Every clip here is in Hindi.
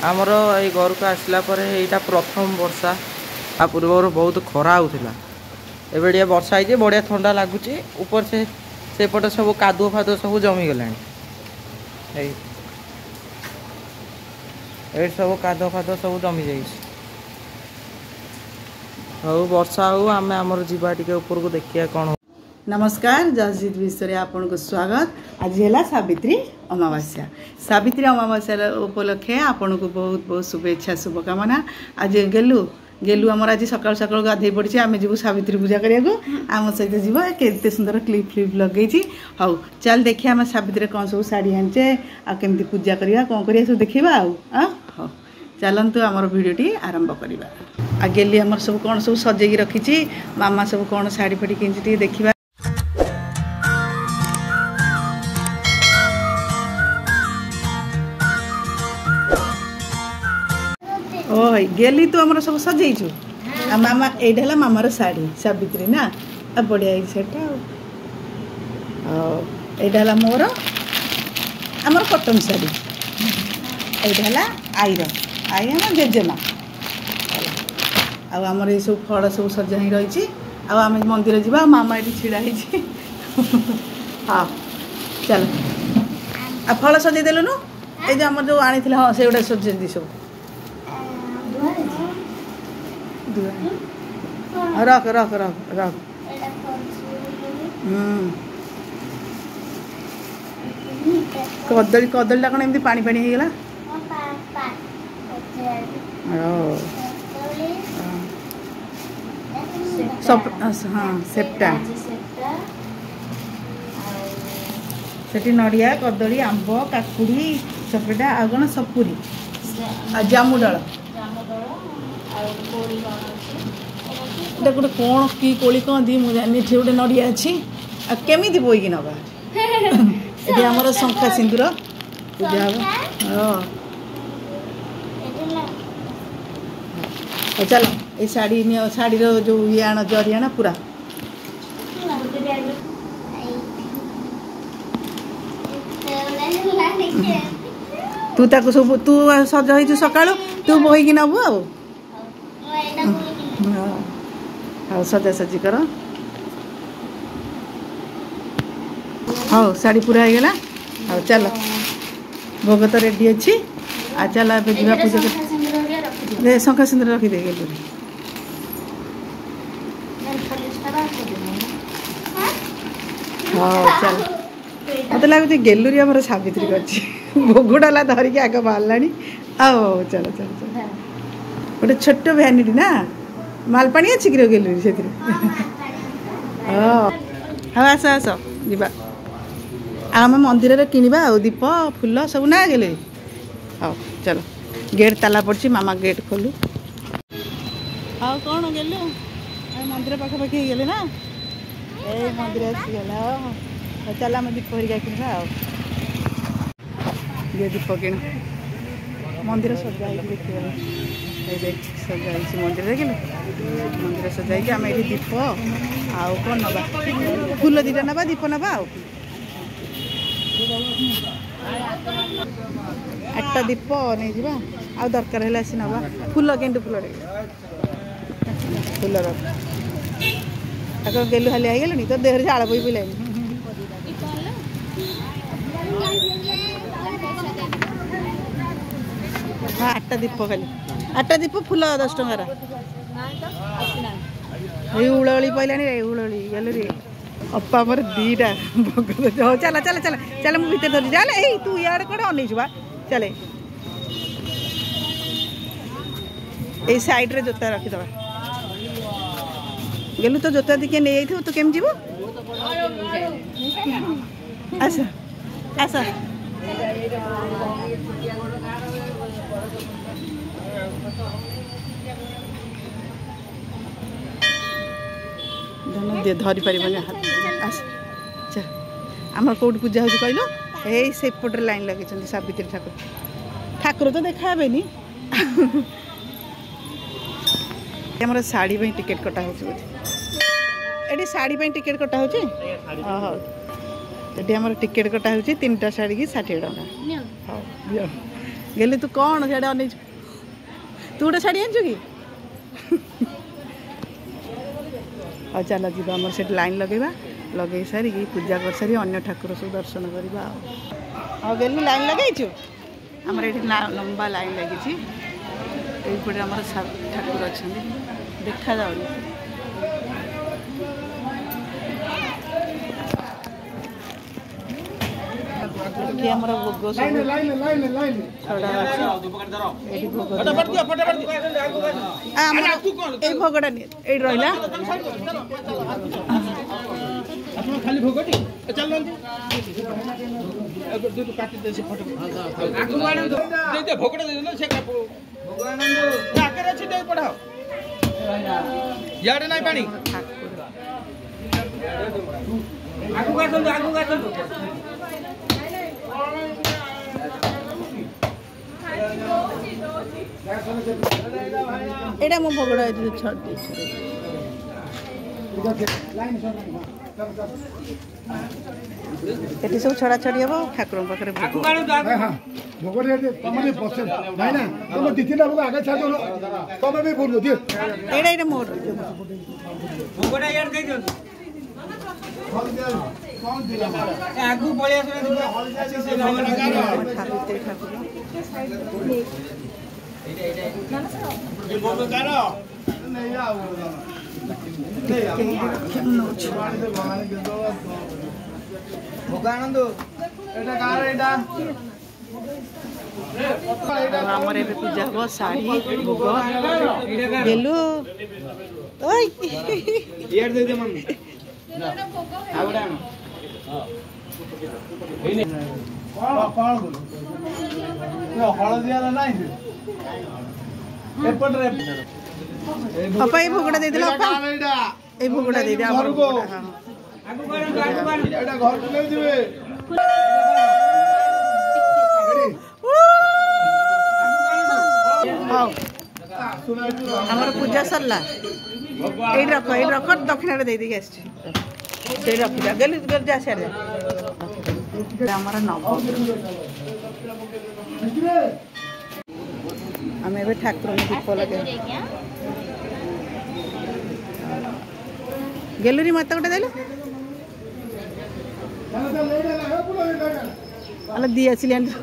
आमर ये घर को आसला यहाँ प्रथम वर्षा आ पूर्व बहुत खरा होता एवं टे वर्षा हो बढ़िया ठंडा लगुच ऊपर से पटे सब कादुओ फादुओ सब जमी गला सब कादुओ फादुओ सब जमी जा वर्षा हो आम आमर जीवा टे ऊपर को देखिए कौन। नमस्कार जसजित विश्व आपन को स्वागत। आज है सावित्री अमावास्या। सावित्री अमावास्या उपलक्षे आपन को बहुत बहुत शुभेच्छा शुभकामना। आज गेलु आमर आज सकाल सकाल गाधे पड़ी आम जीव सावित्री पूजा करने आम सहित जीव केते सुंदर क्लिप फ्लिप लगे। हाउ चल देखिए आम सावित्री कौन सब शाढ़ी आनचे आ केमती पूजा करवा कौन करिया सब देखा हाँ चलतु आमर भिडियोटी आरंभ करवा। आ गेली आमर सब कौन सब सजेगी रखी मामा सब कौन शाढ़ी फाड़ी कि देखा। ओह गेली तू आमर सब सजेचु आ मामा एटा है मामार शाढ़ी सावित्री ना आ बढ़िया सेटा एटा है मोर आमर कटन शाढ़ी एटा है आईर आई आम जेजेमा आमर ये सब फल सब सजा ही रही आम मंदिर जा मामा ये छिड़ा हाँ चल आ फल सजे देलुनु ये जो आम जो आनी हाँ से गुड़ा सजे सब रख रख रख रख कदली कदली कौन एमती पानी पानी हो गला हाँ सेप्टा से नड़िया कदली आंब काकुड़ी सपेटा आ कौन सपुरी आ जामुडाल गोटे कौन कि कोली कौन दी मुझे गोटे नड़िया अच्छी केमी बोईक नवा ये आमर शंखा सिंदूर पूजा हम चलो ये शाढ़ी शाढ़ी जो ये आण जरी आण पूरा तू ताको सब तू सज हो सका तू बोईक नबू हाँ सजा सजी कर हाँ शाढ़ी पूरा हो गला। हाँ चल भोग तो रेडी अच्छी आ चल पूजा कर शंखा सिंदूर रखी दे गेलु हाँ चल मत लगुच गेलुरी आम सावित्री कर भोग डाला धरिकी आग बाहर आओ चल चल चल गोटे छोट भैनिटी ना मालपाणी अच्छी कि गेलुरी से हाँ आस आस जा आम मंदिर में किणवा दीप फूल सब ना गेले हाँ चलो गेट ताला पड़ी मामा गेट खोलु हाँ कौन गेलु मंदिर पाखापाखि गले ना ए मंदिर आसीगला चल आम दीप हरिका किणवा ये दीप किण मंदिर सजा देखिए सजा मंदिर देख मंदिर सजाई आम ये दीप आउ कौन नवा फूल दीटा नवा दीप नवा आठटा दीप नहीं जा आ दरकार है आसी नवा फूल केंटू फूल फूल रख गेलु हाली आई तो देह झाड़ बोई पी हाँ 8टा दीप खाली 8टा दीप फूल 10 टंकार उड़ी पड़ानी रे उड़ी गलु रे अपा मोर 2टा चल चल चल चल मुझे भीतर धरी चल ए तू यार कौन अन चले ये साइड रे जोता रखीदे गेलु तो जोता दिखे नहीं जाइए तू केम जीव आस आस धरी पार आस चल आम कौट पूजा हो कहलु यही सेपटे लाइन लगे सावित्री ठाकुर ठाकुर तो देखा नहीं आम शाढ़ी टिकेट कटा हो ये शाढ़ी टिकेट कटा हो टिकेट कटा हो 3टा शाढ़ी की 60 टका हाँ गेली तू कौन सियाड़े अन तू गोटे शाढ़ी आनचु कि और चल जी आम से लाइन लगेगा लगे सारिकी पूजा कर सारी अन्य ठाकुर सब दर्शन करवा हाँ गेली लाइन लगेचु आमर ये लंबा लाइन लगी ये आम ठाकुर अच्छा देखा जाऊनी कि हमारा भोग सब भोगटा ये रहा खाली भोगटी चल भोगटा दे से पढ़ाओ यार नहीं पानी एटा मो भोगड़ा छड़ एटी सब छड़ा छड़ी हम ठाकुर पाखे भोग तुम दीदी आगे छाड़ तुम भी बोल एटा मोर आमर ए पूजा हम शाढ़ी भोग गेलु अपा ये भोगटा दे दिला अपा ए भोगटा दे दिया हमर भोगटा घर को ले दिबे हमर पूजा सरला ए रख दक्षिण रे दे दे आछ से रख जा गेल जा से हमर नव आम ए ठाकुर दीप लगे गेलुरी मत गोटे देलु अल दी आसिल अँला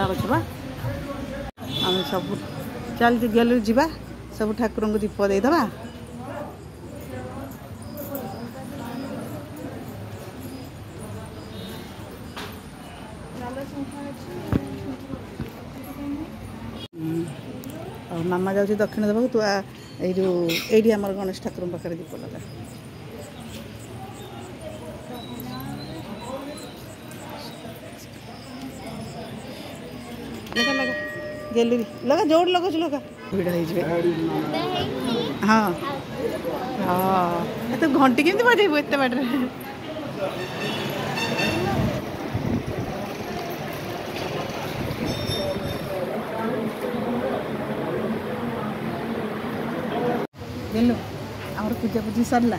गछ बा आम सब चल गलु जा सब ठाकुर को दीप देदबा और मामा जाऊँ दक्षिण देवा तू ये आम गणेश ठाकुर पाखे दीप लगा लगा लगा गैलरी लगा जोड़ लगा लगा भिड़ हाँ हाँ तो घंटी केमती बजेबू एत बाटे गेलु आम पूजा पूजी सरला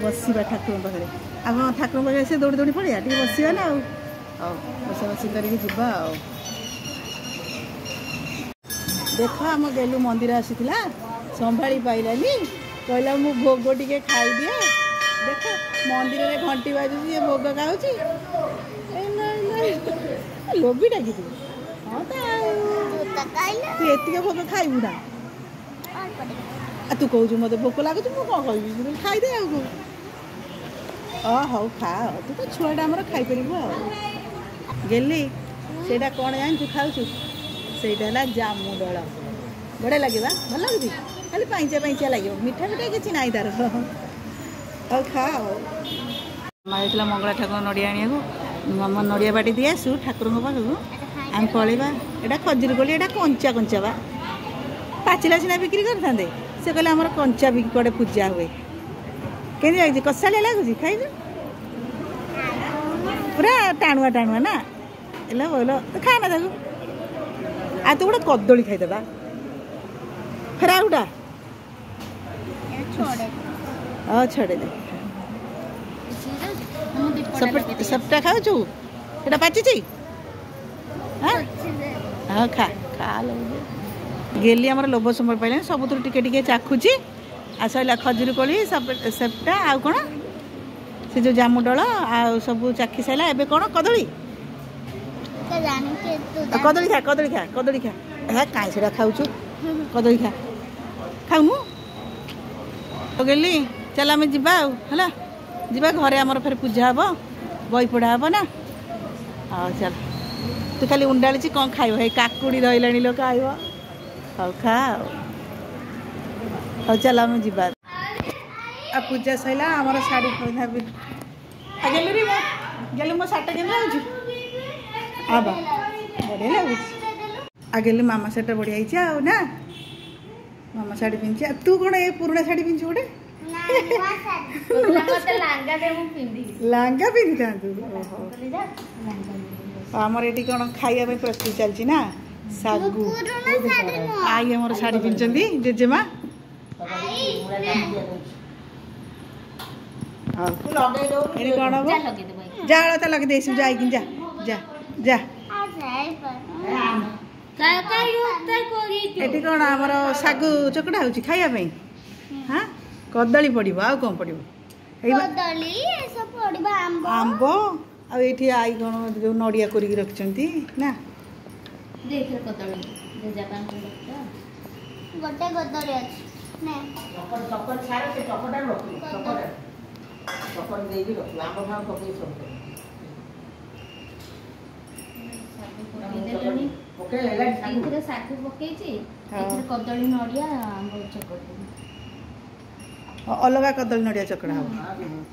बसवा ठाकुर पाखे आम ठाकुर पाखे से दौड़ी दौड़ी पड़िया बसवा ना बसा बसी करके जीवा देख आम गेलु मंदिर आसीला संभाली पाइलानी कहला मु भोग टिके खाई दिए देख मंदिर में घंटी बाजुची ये भोग खाऊची लोभी डाकी तू हाँ तू एतिक भोग खाइबू ना तू कहू मत भोक लगुच मुझे कौन कह खाईदे हौ खा तू तो छुआटा आमर खाईपर गेली से कौन जानू खाऊ से जामु दल बढ़िया लगे भल लगुच खाली पाइंचिया पाइंचिया लगे मिठा मिठा किसी ना तार खा माँ मंगला ठाकुर नड़िया आम नड़िया बाटी दी आसू ठाकुर पाखक आम पलैबा यहाँ खजुरी कोली यहाँ कंचा कंचा बा पाचिला सीना बिक्री करते से कहले आमर कंचा भी कड़े पूजा हुए कमी कसालिया लगुच खाई पूरा टाणुआ टाणुआ ना एला बोलो तो खाना ताकू आ तू गोटे कदली खाईदेबा फेर आ गोटा छड़े दे सबटा खाऊ एटा पाची हाँ खा खा गेली आमर लोभ समय पाइले सब टिके टिके चाखुची आ सैला खजुरी कोली सेपटा आउ कौन से जो जामुडल आ सब चाखी सारा एबे कौन कदली कदली खा कदली खा कदली खा है कहीं से खाऊ कदली खा खाऊ तो गेली चल आम जा है घरे आमर फिर पूजा हम बही पढ़ा हम ना हाँ चल तू खाली उंडाड़ी कौन खाइब है काकुड़ी धरला लो खाइब हाँ खा हाँ चल आम जा पूजा सैला आमर शाढ़ी पिंधा भी गेलु रे गेलु मो शाढ़ी के लाउछु आबा बढ़िया लागु आ गेलु मामा शाढ़ी बढ़िया हिचे आ ना मामा शाढ़ी पिंची तू कौन ए पुराना शाढ़ी पिंची गोटे लांगा पिंधि था आमर ये कौन खाइबा प्रस्तुत चलती ना सागु आई आमर शाढ़ी पिंधि जेजेमा कौन हम जा तो लगे देसी जा जा जा जा ये कौन आमर सागु चकड़ा हो खाइबा हाँ कदली पड़ो आ कौन पड़ो आंब आई आई कौन जो नड़िया कर रखिंट ना अलग कदली नड़िया चकड़ा हम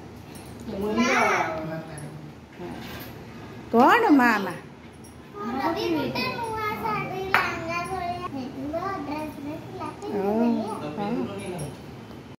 कौन मामा